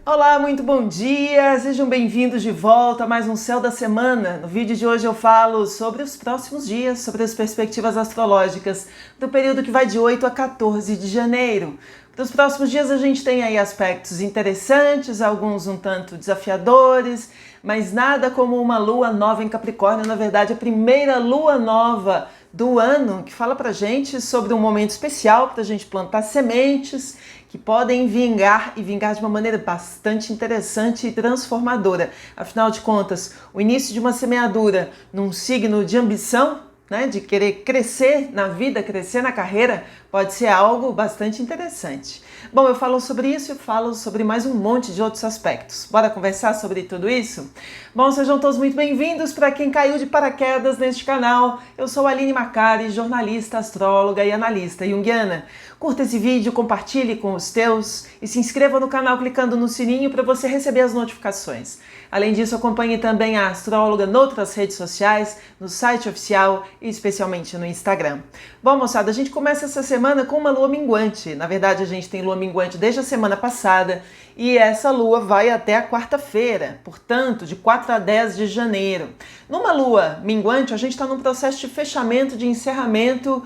Olá, muito bom dia! Sejam bem-vindos de volta a mais um Céu da Semana. No vídeo de hoje eu falo sobre os próximos dias, sobre as perspectivas astrológicas do período que vai de 8 a 14 de janeiro. Nos próximos dias a gente tem aí aspectos interessantes, alguns um tanto desafiadores, mas nada como uma lua nova em Capricórnio, na verdade a primeira lua nova do ano, que fala pra gente sobre um momento especial pra gente plantar sementes que podem vingar e vingar de uma maneira bastante interessante e transformadora. Afinal de contas, o início de uma semeadura num signo de ambição, né, de querer crescer na vida, crescer na carreira, pode ser algo bastante interessante. Bom, eu falo sobre isso e falo sobre mais um monte de outros aspectos. Bora conversar sobre tudo isso? Bom, sejam todos muito bem-vindos. Para quem caiu de paraquedas neste canal, eu sou Aline Macari, jornalista, astróloga e analista junguiana. Curta esse vídeo, compartilhe com os teus e se inscreva no canal clicando no sininho para você receber as notificações. Além disso, acompanhe também a astróloga em outras redes sociais, no site oficial e especialmente no Instagram. Bom, moçada, a gente começa essa semana com uma lua minguante. Na verdade, a gente tem lua minguante desde a semana passada e essa lua vai até a quarta-feira, portanto, de 4 a 10 de janeiro. Numa lua minguante, a gente está num processo de fechamento, de encerramento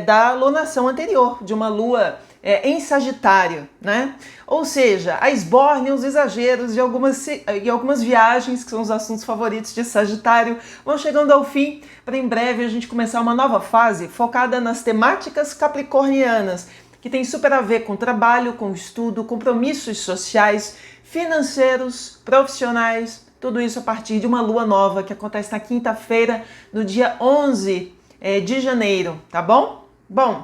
da lunação anterior, de uma lua em Sagitário, né? Ou seja, a esbórnia, os exageros e algumas viagens, que são os assuntos favoritos de Sagitário, vão chegando ao fim para em breve a gente começar uma nova fase focada nas temáticas capricornianas, que tem super a ver com trabalho, com estudo, compromissos sociais, financeiros, profissionais, tudo isso a partir de uma lua nova que acontece na quinta-feira, no dia 11 de janeiro, tá bom? Bom,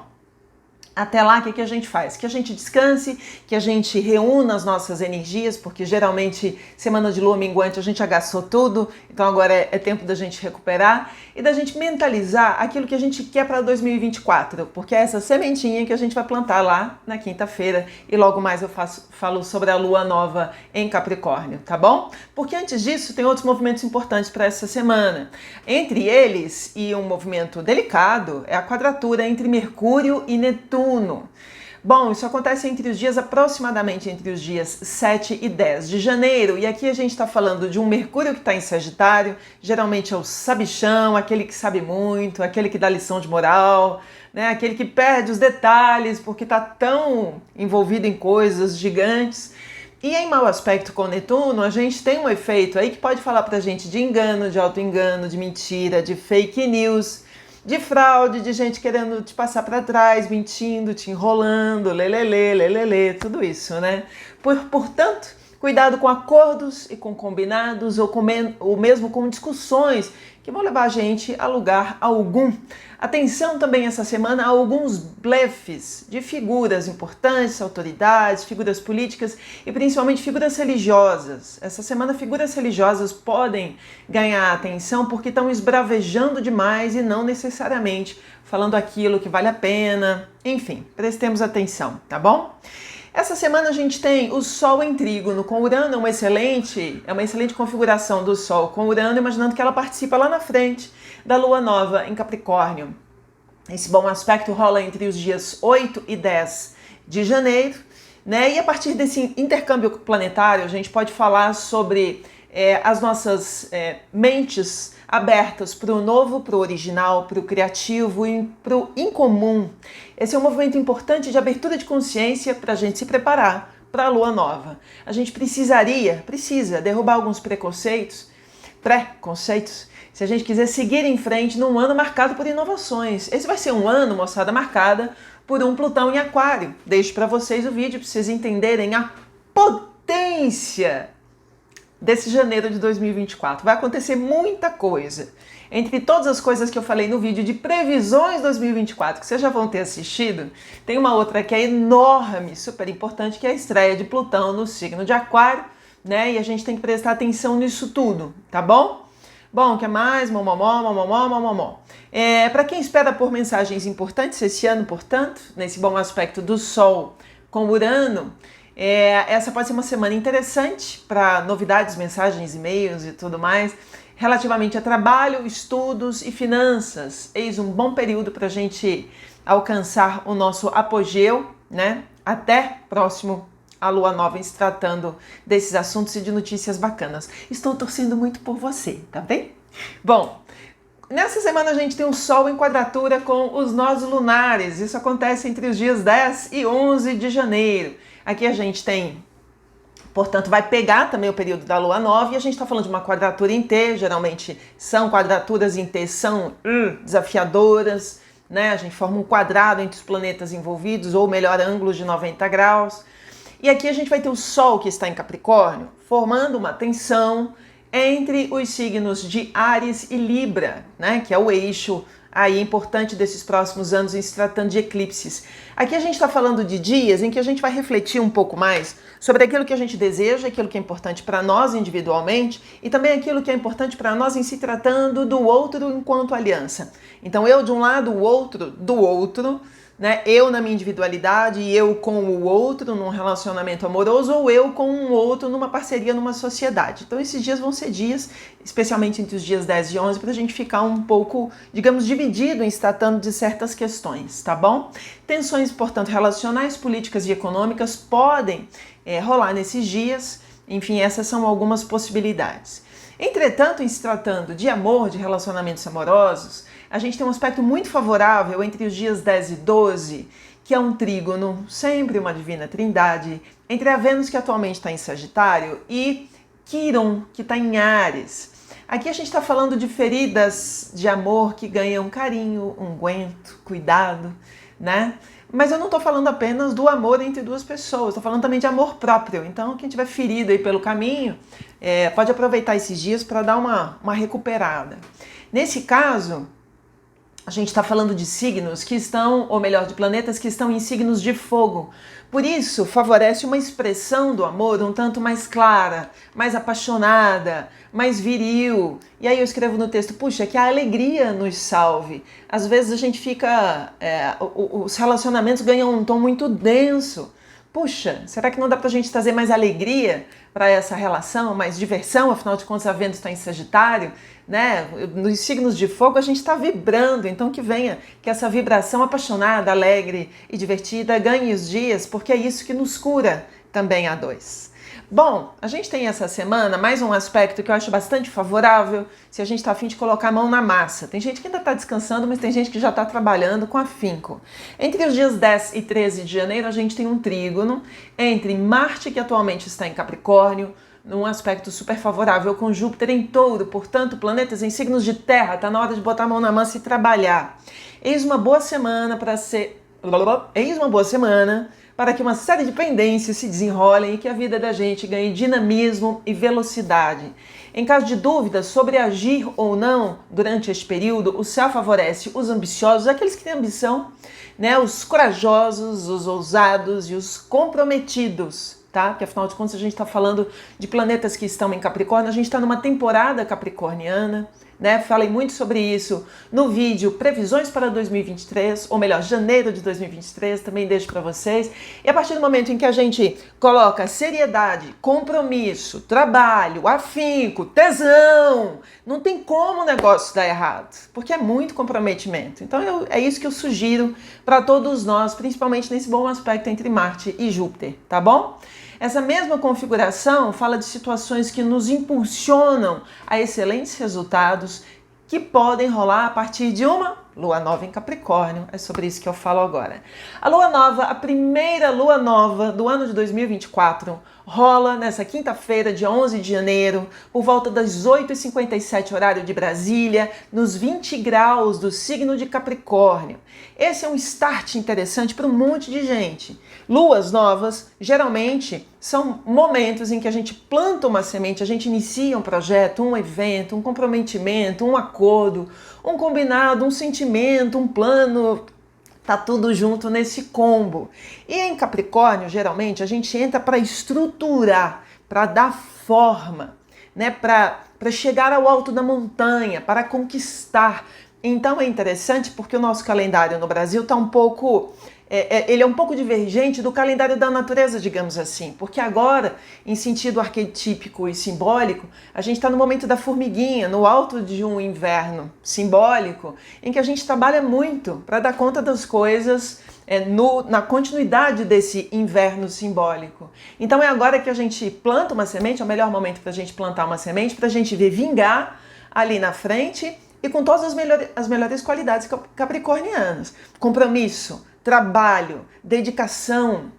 até lá, o que a gente faz? Que a gente descanse, que a gente reúna as nossas energias, porque geralmente semana de lua minguante a gente agaçou tudo, então agora é tempo da gente recuperar e da gente mentalizar aquilo que a gente quer para 2024, porque é essa sementinha que a gente vai plantar lá na quinta-feira e logo mais eu falo sobre a lua nova em Capricórnio, tá bom? Porque antes disso tem outros movimentos importantes para essa semana. Entre eles, e um movimento delicado, é a quadratura entre Mercúrio e Netuno. Bom, isso acontece aproximadamente entre os dias 7 e 10 de janeiro, e aqui a gente está falando de um Mercúrio que está em Sagitário, geralmente é o sabichão, aquele que sabe muito, aquele que dá lição de moral, né? Aquele que perde os detalhes porque está tão envolvido em coisas gigantes. E em mau aspecto com Netuno, a gente tem um efeito aí que pode falar pra gente de engano, de auto-engano, de mentira, de fake news, de fraude, de gente querendo te passar para trás, mentindo, te enrolando, lelele, tudo isso, né? Portanto, cuidado com acordos e com combinados ou mesmo com discussões que vão levar a gente a lugar algum. Atenção também essa semana a alguns blefes de figuras importantes, autoridades, figuras políticas e principalmente figuras religiosas. Essa semana figuras religiosas podem ganhar atenção porque estão esbravejando demais e não necessariamente falando aquilo que vale a pena. Enfim, prestemos atenção, tá bom? Essa semana a gente tem o Sol em Trígono com Urano, é uma excelente configuração do Sol com Urano, imaginando que ela participa lá na frente da Lua Nova em Capricórnio. Esse bom aspecto rola entre os dias 8 e 10 de janeiro, né? E a partir desse intercâmbio planetário a gente pode falar sobre as nossas mentes abertas para o novo, para o original, para o criativo e para o incomum. Esse é um movimento importante de abertura de consciência para a gente se preparar para a lua nova. A gente precisa derrubar alguns preconceitos, se a gente quiser seguir em frente num ano marcado por inovações. Esse vai ser um ano, moçada, marcada por um Plutão em Aquário. Deixo para vocês o vídeo para vocês entenderem a potência desse janeiro de 2024. Vai acontecer muita coisa. Entre todas as coisas que eu falei no vídeo de previsões 2024, que vocês já vão ter assistido, tem uma outra que é enorme, super importante, que é a estreia de Plutão no signo de Aquário, né? E a gente tem que prestar atenção nisso tudo, tá bom? Bom, o que mais? Momomó. Para quem espera por mensagens importantes esse ano, portanto, nesse bom aspecto do Sol com Urano, essa pode ser uma semana interessante para novidades, mensagens, e-mails e tudo mais. relativamente a trabalho, estudos e finanças. Eis um bom período para a gente alcançar o nosso apogeu, né? Até próximo à lua nova, se tratando desses assuntos e de notícias bacanas. Estou torcendo muito por você, tá bem? Bom, nessa semana a gente tem o Sol em quadratura com os nós lunares. Isso acontece entre os dias 10 e 11 de janeiro. Aqui a gente tem, portanto, vai pegar também o período da lua nova e a gente está falando de uma quadratura em T. Geralmente são quadraturas em T, são desafiadoras, né? A gente forma um quadrado entre os planetas envolvidos, ou melhor, ângulos de 90 graus. E aqui a gente vai ter o Sol que está em Capricórnio, formando uma tensão entre os signos de Áries e Libra, né? Que é o eixo aí importante desses próximos anos em se tratando de eclipses. Aqui a gente está falando de dias em que a gente vai refletir um pouco mais sobre aquilo que a gente deseja, aquilo que é importante para nós individualmente e também aquilo que é importante para nós em se tratando do outro enquanto aliança. Então eu de um lado, o outro do outro, né? Eu na minha individualidade e eu com o outro num relacionamento amoroso ou eu com um outro numa parceria, numa sociedade. Então esses dias vão ser dias, especialmente entre os dias 10 e 11, para a gente ficar um pouco, digamos, dividido em se tratando de certas questões, tá bom? Tensões, portanto, relacionais, políticas e econômicas podem rolar nesses dias. Enfim, essas são algumas possibilidades. Entretanto, em se tratando de amor, de relacionamentos amorosos, a gente tem um aspecto muito favorável entre os dias 10 e 12, que é um trígono, sempre uma divina trindade, entre a Vênus, que atualmente está em Sagitário, e Quiron, que está em Áries. Aqui a gente está falando de feridas de amor que ganham carinho, unguento, cuidado, né? Mas eu não estou falando apenas do amor entre duas pessoas, estou falando também de amor próprio. Então, quem tiver ferido aí pelo caminho, pode aproveitar esses dias para dar uma recuperada. Nesse caso, a gente está falando de signos que estão, ou melhor, de planetas que estão em signos de fogo. Por isso, favorece uma expressão do amor um tanto mais clara, mais apaixonada, mais viril. E aí eu escrevo no texto, puxa, que a alegria nos salve. Às vezes a gente fica, os relacionamentos ganham um tom muito denso. Puxa, será que não dá pra gente trazer mais alegria para essa relação, mais diversão? Afinal de contas, a Vênus está em Sagitário, né? Nos signos de fogo a gente está vibrando, então que venha, que essa vibração apaixonada, alegre e divertida ganhe os dias, porque é isso que nos cura também a dois. Bom, a gente tem essa semana mais um aspecto que eu acho bastante favorável se a gente está a fim de colocar a mão na massa. Tem gente que ainda está descansando, mas tem gente que já está trabalhando com afinco. Entre os dias 10 e 13 de janeiro, a gente tem um trígono entre Marte, que atualmente está em Capricórnio, num aspecto super favorável com Júpiter em Touro, portanto, planetas em signos de terra, está na hora de botar a mão na massa e trabalhar. Eis uma boa semana para que uma série de pendências se desenrolem e que a vida da gente ganhe dinamismo e velocidade. Em caso de dúvidas sobre agir ou não durante este período, o céu favorece os ambiciosos, aqueles que têm ambição, né, os corajosos, os ousados e os comprometidos. Tá? Porque afinal de contas a gente está falando de planetas que estão em Capricórnio, a gente está numa temporada capricorniana, né? Falei muito sobre isso no vídeo Previsões para 2023, ou melhor, janeiro de 2023, também deixo para vocês. E a partir do momento em que a gente coloca seriedade, compromisso, trabalho, afinco, tesão, não tem como o negócio dar errado, porque é muito comprometimento. Então é isso que eu sugiro para todos nós, principalmente nesse bom aspecto entre Marte e Júpiter, tá bom? Essa mesma configuração fala de situações que nos impulsionam a excelentes resultados que podem rolar a partir de uma lua nova em Capricórnio. É sobre isso que eu falo agora. A lua nova, a primeira lua nova do ano de 2024, rola nessa quinta-feira, dia 11 de janeiro, por volta das 8h57, horário de Brasília, nos 20 graus do signo de Capricórnio. Esse é um start interessante para um monte de gente. Luas novas, geralmente, são momentos em que a gente planta uma semente, a gente inicia um projeto, um evento, um comprometimento, um acordo, um combinado, um sentimento, um plano. Tá tudo junto nesse combo. E em Capricórnio, geralmente, a gente entra para estruturar, para dar forma, né? Para chegar ao alto da montanha, para conquistar. Então é interessante porque o nosso calendário no Brasil está um pouco ele é um pouco divergente do calendário da natureza, digamos assim, porque agora, em sentido arquetípico e simbólico, a gente está no momento da formiguinha, no alto de um inverno simbólico, em que a gente trabalha muito para dar conta das coisas na continuidade desse inverno simbólico. Então é agora que a gente planta uma semente, é o melhor momento para a gente plantar uma semente, para a gente ver vingar ali na frente e com todas as melhores qualidades capricornianas. Compromisso, trabalho, dedicação,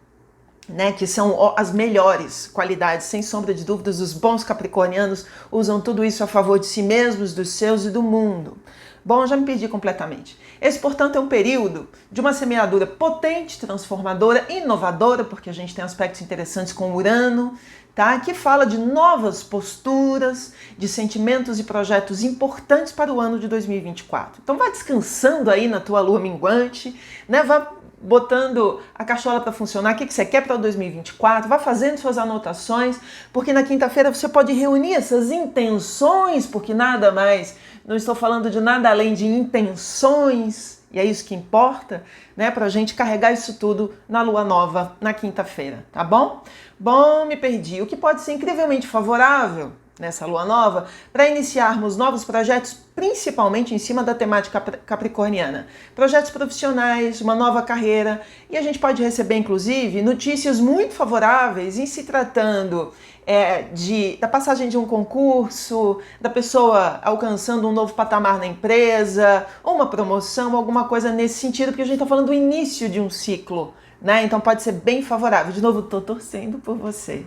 né, que são as melhores qualidades, sem sombra de dúvidas. Os bons capricornianos usam tudo isso a favor de si mesmos, dos seus e do mundo. Bom, já me perdi completamente. Esse, portanto, é um período de uma semeadura potente, transformadora, inovadora, porque a gente tem aspectos interessantes com Urano, tá? Que fala de novas posturas, de sentimentos e projetos importantes para o ano de 2024. Então vai descansando aí na tua lua minguante, né? Vá botando a cachola para funcionar, o que você quer para 2024, vá fazendo suas anotações, porque na quinta-feira você pode reunir essas intenções, porque nada mais, não estou falando de nada além de intenções, e é isso que importa, né, para a gente carregar isso tudo na lua nova na quinta-feira, tá bom? Bom, me perdi. O que pode ser incrivelmente favorável nessa lua nova para iniciarmos novos projetos, principalmente em cima da temática capricorniana. Projetos profissionais, uma nova carreira, e a gente pode receber, inclusive, notícias muito favoráveis em se tratando da passagem de um concurso, da pessoa alcançando um novo patamar na empresa, ou uma promoção, alguma coisa nesse sentido, porque a gente está falando do início de um ciclo, né? Então pode ser bem favorável. De novo, estou torcendo por você.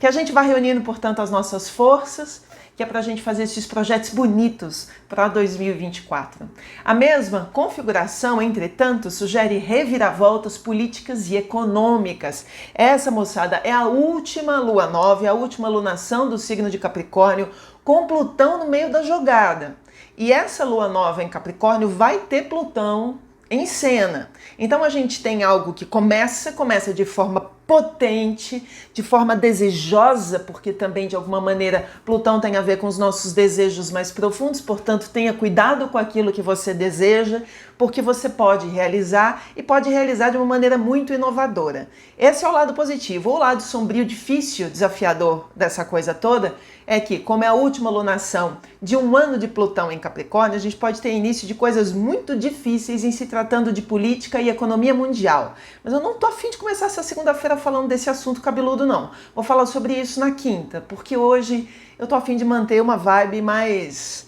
Que a gente vá reunindo, portanto, as nossas forças, que é para a gente fazer esses projetos bonitos para 2024. A mesma configuração, entretanto, sugere reviravoltas políticas e econômicas. Essa, moçada, é a última lua nova, é a última lunação do signo de Capricórnio, com Plutão no meio da jogada. E essa lua nova em Capricórnio vai ter Plutão em cena. Então a gente tem algo que começa de forma potente, de forma desejosa, porque também de alguma maneira Plutão tem a ver com os nossos desejos mais profundos, portanto tenha cuidado com aquilo que você deseja, porque você pode realizar e pode realizar de uma maneira muito inovadora. Esse é o lado positivo. O lado sombrio, difícil, desafiador dessa coisa toda é que, como é a última lunação de um ano de Plutão em Capricórnio, a gente pode ter início de coisas muito difíceis em se tratando de política e economia mundial. Mas eu não tô afim de começar essa segunda-feira falando desse assunto cabeludo, não. Vou falar sobre isso na quinta, porque hoje eu tô afim de manter uma vibe mais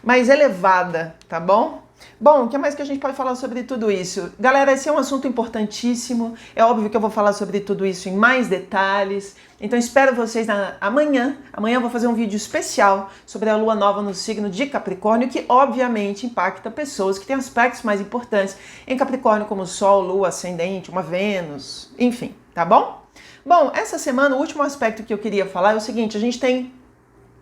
elevada, tá bom? Bom, o que mais que a gente pode falar sobre tudo isso? Galera, esse é um assunto importantíssimo. É óbvio que eu vou falar sobre tudo isso em mais detalhes. Então espero vocês amanhã. Amanhã eu vou fazer um vídeo especial sobre a lua nova no signo de Capricórnio, que obviamente impacta pessoas que têm aspectos mais importantes em Capricórnio, como Sol, Lua, Ascendente, uma Vênus, enfim, tá bom? Bom, essa semana o último aspecto que eu queria falar é o seguinte: a gente tem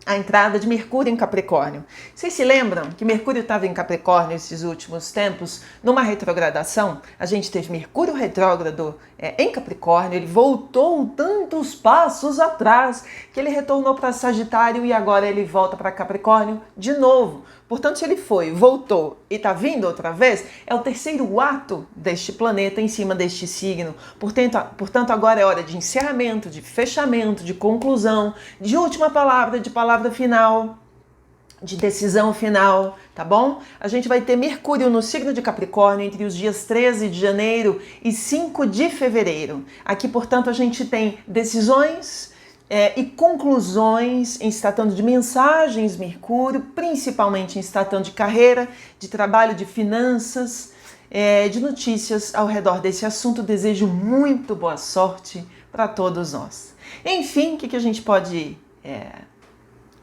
a entrada de Mercúrio em Capricórnio. Vocês se lembram que Mercúrio estava em Capricórnio esses últimos tempos, numa retrogradação? A gente teve Mercúrio retrógrado em Capricórnio, ele voltou tantos passos atrás que ele retornou para Sagitário e agora ele volta para Capricórnio de novo. Portanto, se ele voltou e está vindo outra vez, é o terceiro ato deste planeta em cima deste signo. Portanto, agora é hora de encerramento, de fechamento, de conclusão, de última palavra, de palavra final, de decisão final, tá bom? A gente vai ter Mercúrio no signo de Capricórnio entre os dias 13 de janeiro e 5 de fevereiro. Aqui, portanto, a gente tem decisões e conclusões em se tratando de mensagens Mercúrio, principalmente em se tratando de carreira, de trabalho, de finanças, de notícias ao redor desse assunto. Desejo muito boa sorte para todos nós. Enfim, o que a gente pode...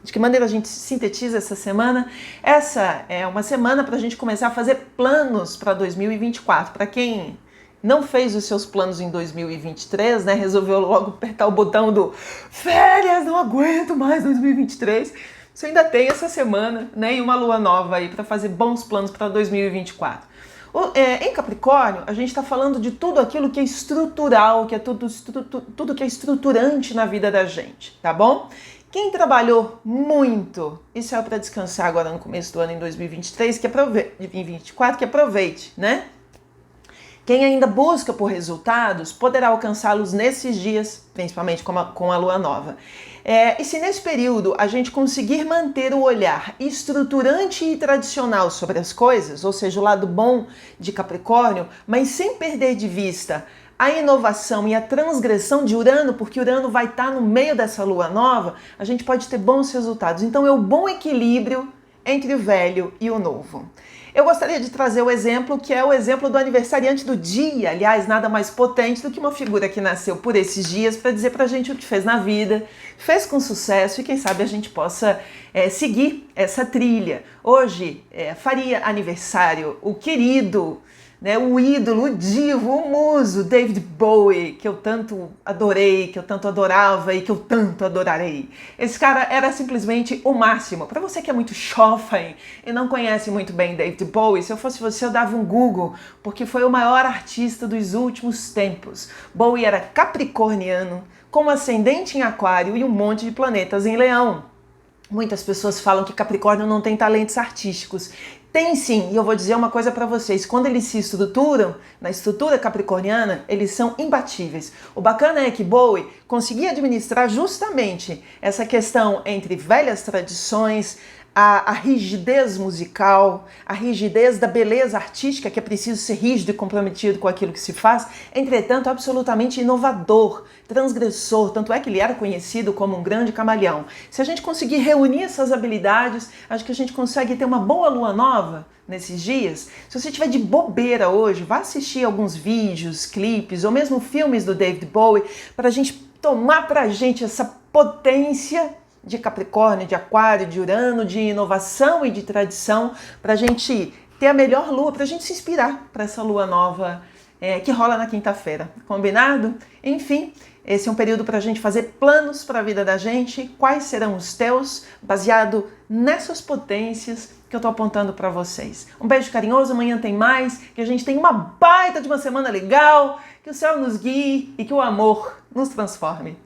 De que maneira a gente sintetiza essa semana? Essa é uma semana para a gente começar a fazer planos para 2024. Para quem não fez os seus planos em 2023, né? Resolveu logo apertar o botão do férias, não aguento mais 2023. Você ainda tem essa semana, né? E uma lua nova aí para fazer bons planos para 2024. Em Capricórnio, a gente está falando de tudo aquilo que é estrutural, que é tudo que é estruturante na vida da gente, tá bom? Quem trabalhou muito e saiu para descansar agora no começo do ano em 2023, 2024, que aproveite, né? Quem ainda busca por resultados poderá alcançá-los nesses dias, principalmente com a lua nova. E se nesse período a gente conseguir manter o olhar estruturante e tradicional sobre as coisas, ou seja, o lado bom de Capricórnio, mas sem perder de vista a inovação e a transgressão de Urano, porque Urano vai estar no meio dessa lua nova, a gente pode ter bons resultados. Então é o bom equilíbrio entre o velho e o novo. Eu gostaria de trazer o exemplo que é o exemplo do aniversariante do dia, aliás, nada mais potente do que uma figura que nasceu por esses dias para dizer pra gente o que fez na vida, fez com sucesso e quem sabe a gente possa seguir essa trilha. Hoje faria aniversário o querido, o ídolo, o divo, o muso, David Bowie, que eu tanto adorei, que eu tanto adorava e que eu tanto adorarei. Esse cara era simplesmente o máximo. Para você que é muito jovem e não conhece muito bem David Bowie, se eu fosse você eu dava um Google, porque foi o maior artista dos últimos tempos. Bowie era capricorniano, com ascendente em aquário e um monte de planetas em leão. Muitas pessoas falam que Capricórnio não tem talentos artísticos. Tem sim, e eu vou dizer uma coisa para vocês, quando eles se estruturam, na estrutura capricorniana, eles são imbatíveis. O bacana é que Bowie conseguia administrar justamente essa questão entre velhas tradições, a rigidez musical, a rigidez da beleza artística, que é preciso ser rígido e comprometido com aquilo que se faz, entretanto absolutamente inovador, transgressor, tanto é que ele era conhecido como um grande camaleão. Se a gente conseguir reunir essas habilidades, acho que a gente consegue ter uma boa lua nova nesses dias. Se você tiver de bobeira hoje, vá assistir alguns vídeos, clipes ou mesmo filmes do David Bowie para a gente tomar pra gente essa potência de Capricórnio, de Aquário, de Urano, de inovação e de tradição, para a gente ter a melhor lua, para a gente se inspirar para essa lua nova que rola na quinta-feira. Combinado? Enfim, esse é um período para a gente fazer planos para a vida da gente. Quais serão os teus, baseado nessas potências que eu estou apontando para vocês. Um beijo carinhoso, amanhã tem mais, que a gente tenha uma baita de uma semana legal, que o céu nos guie e que o amor nos transforme.